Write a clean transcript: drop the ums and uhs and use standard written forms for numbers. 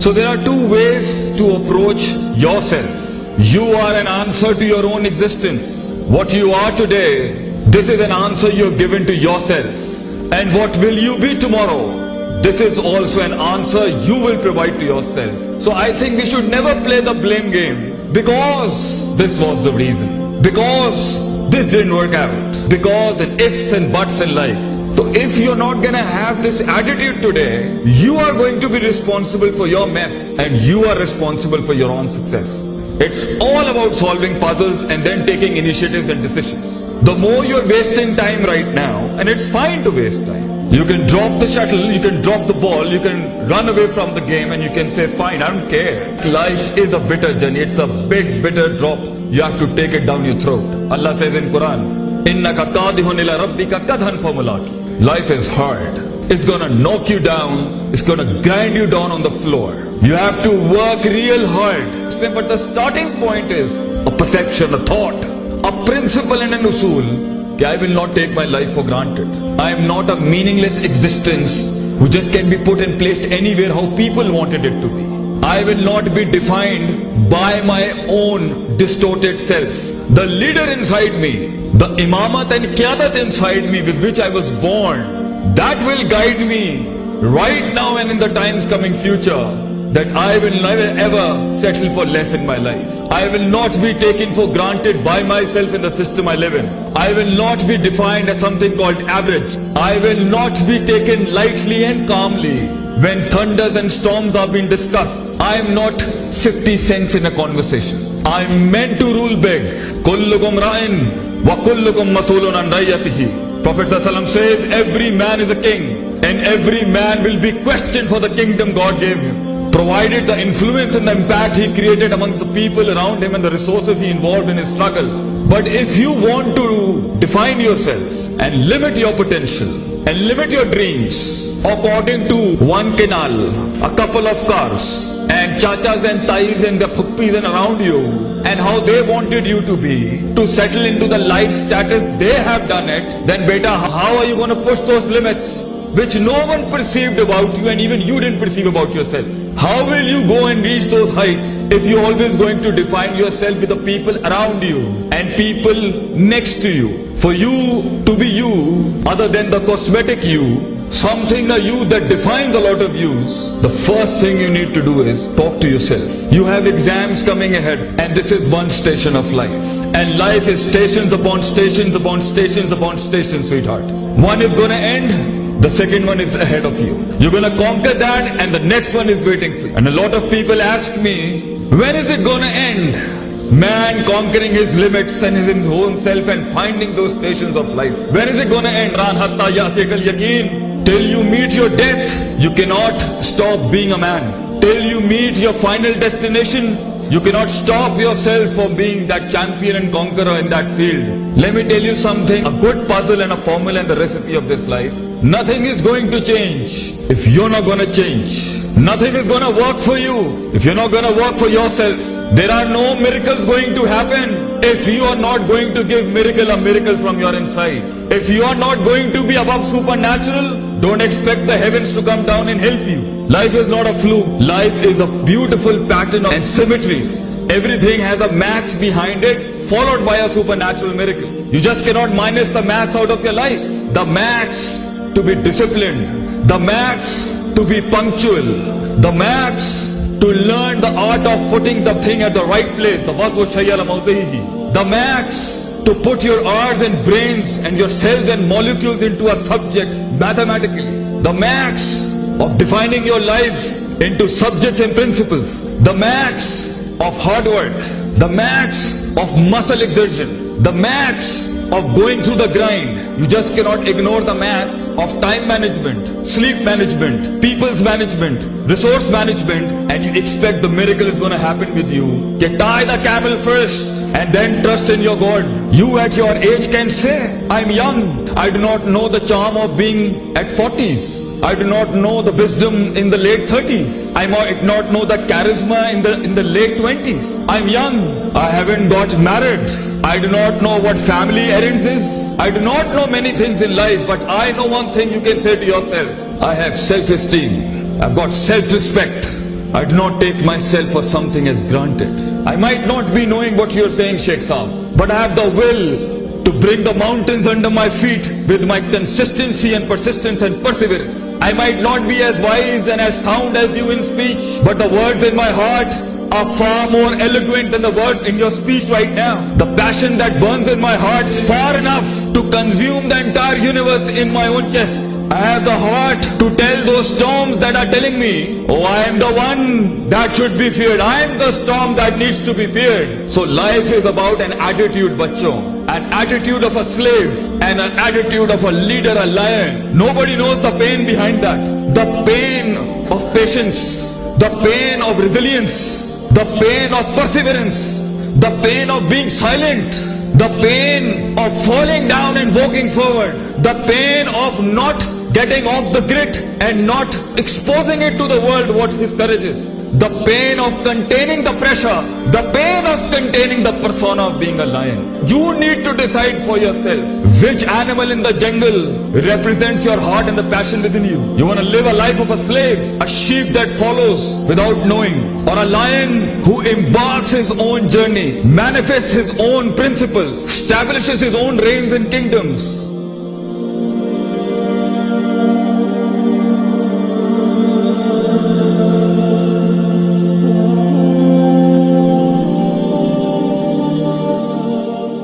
So there are two ways to approach yourself. You are an answer to your own existence. What you are today, this is an answer you have given to yourself. And what will you be tomorrow? This is also an answer you will provide to yourself. So I think we should never play the blame game because this was the reason. Because this didn't work out. Because and ifs and buts in life. So if you're not gonna have this attitude today, you are going to be responsible for your mess and you are responsible for your own success. It's all about solving puzzles and then taking initiatives and decisions. The more you're wasting time right now, and it's fine to waste time. You can drop the shuttle, you can drop the ball, you can run away from the game and you can say, fine, I don't care. Life is a bitter journey, it's a big bitter drop. You have to take it down your throat. Allah says in Quran, إِنَّكَ قَادِهٌ إِلَى رَبِّكَ قَدْهًا فَمُلَاقِي. Life is hard. It's gonna knock you down, it's gonna grind you down on the floor. You have to work real hard. But the starting point is a perception, a thought, a principle and an usul. I will not take my life for granted. I am not a meaningless existence who just can be put and placed anywhere how people wanted it to be. I will not be defined by my own distorted self. The leader inside me, the imamat and qiyadat inside me with which I was born, that will guide me right now and in the times coming future. That I will never ever settle for less in my life. I will not be taken for granted by myself in the system I live in. I will not be defined as something called average. I will not be taken lightly and calmly when thunders and storms are being discussed. I am not 50 cents in a conversation. I am meant to rule big. Kullukum ra'in wa kullukum masulun an ra'iyatihi. Prophet ﷺ says every man is a king and every man will be questioned for the kingdom God gave him. Provided the influence and the impact he created amongst the people around him and the resources he involved in his struggle. But if you want to define yourself and limit your potential and limit your dreams according to one canal, a couple of cars and chachas and tais and the phuppis and around you and how they wanted you to be, to settle into the life status they have done it, then beta, how are you going to push those limits which no one perceived about you and even you didn't perceive about yourself? How will you go and reach those heights if you're always going to define yourself with the people around you and people next to you? For you to be you, other than the cosmetic you, something a you that defines a lot of yous, the first thing you need to do is talk to yourself. You have exams coming ahead and this is one station of life. And life is stations upon stations upon stations upon stations, sweethearts. One is gonna end. The second one is ahead of you. You're gonna conquer that and the next one is waiting for you. And a lot of people ask me, when is it gonna end? Man conquering his limits and his own self and finding those stations of life. When is it gonna end? Till you meet your death, you cannot stop being a man. Till you meet your final destination, you cannot stop yourself from being that champion and conqueror in that field. Let me tell you something, a good puzzle and a formula and the recipe of this life. Nothing is going to change if you're not going to change. Nothing is going to work for you if you're not going to work for yourself. There are no miracles going to happen if you are not going to give a miracle from your inside. If you are not going to be above supernatural, don't expect the heavens to come down and help you. Life is not a fluke. Life is a beautiful pattern and symmetries. Everything has a maths behind it, followed by a supernatural miracle. You just cannot minus the maths out of your life. The maths to be disciplined, the maths to be punctual, the maths to learn the art of putting the thing at the right place, the maths to put your arts and brains and your cells and molecules into a subject mathematically, the maths of defining your life into subjects and principles, the maths of hard work, the maths of muscle exertion, the maths of going through the grind. You just cannot ignore the maths of time management, sleep management, people's management, resource management, and you expect the miracle is going to happen with you. Tie the camel first and then trust in your God. You at your age can say, I'm young. I do not know the charm of being at 40s. I do not know the wisdom in the late 30s. I might not know the charisma in the late 20s. I'm young. I haven't got married. I do not know what family errands is. I do not know many things in life, but I know one thing you can say to yourself. I have self-esteem. I've got self-respect. I do not take myself for something as granted. I might not be knowing what you're saying, Sheikh Saab, but I have the will to bring the mountains under my feet with my consistency and persistence and perseverance. I might not be as wise and as sound as you in speech, but the words in my heart are far more eloquent than the words in your speech right now. The passion that burns in my heart is far enough to consume the entire universe in my own chest. I have the heart to tell those storms that are telling me, oh, I am the one that should be feared. I am the storm that needs to be feared. So life is about an attitude, bachcho. An attitude of a slave and an attitude of a leader, a lion. Nobody knows the pain behind that. The pain of patience, the pain of resilience, the pain of perseverance, the pain of being silent, the pain of falling down and walking forward, the pain of not getting off the grid and not exposing it to the world what his courage is, the pain of containing the pressure, the pain of containing the persona of being a lion. You need to decide for yourself which animal in the jungle represents your heart and the passion within you. You want to live a life of a slave, a sheep that follows without knowing, or a lion who embarks his own journey, manifests his own principles, establishes his own reigns and kingdoms.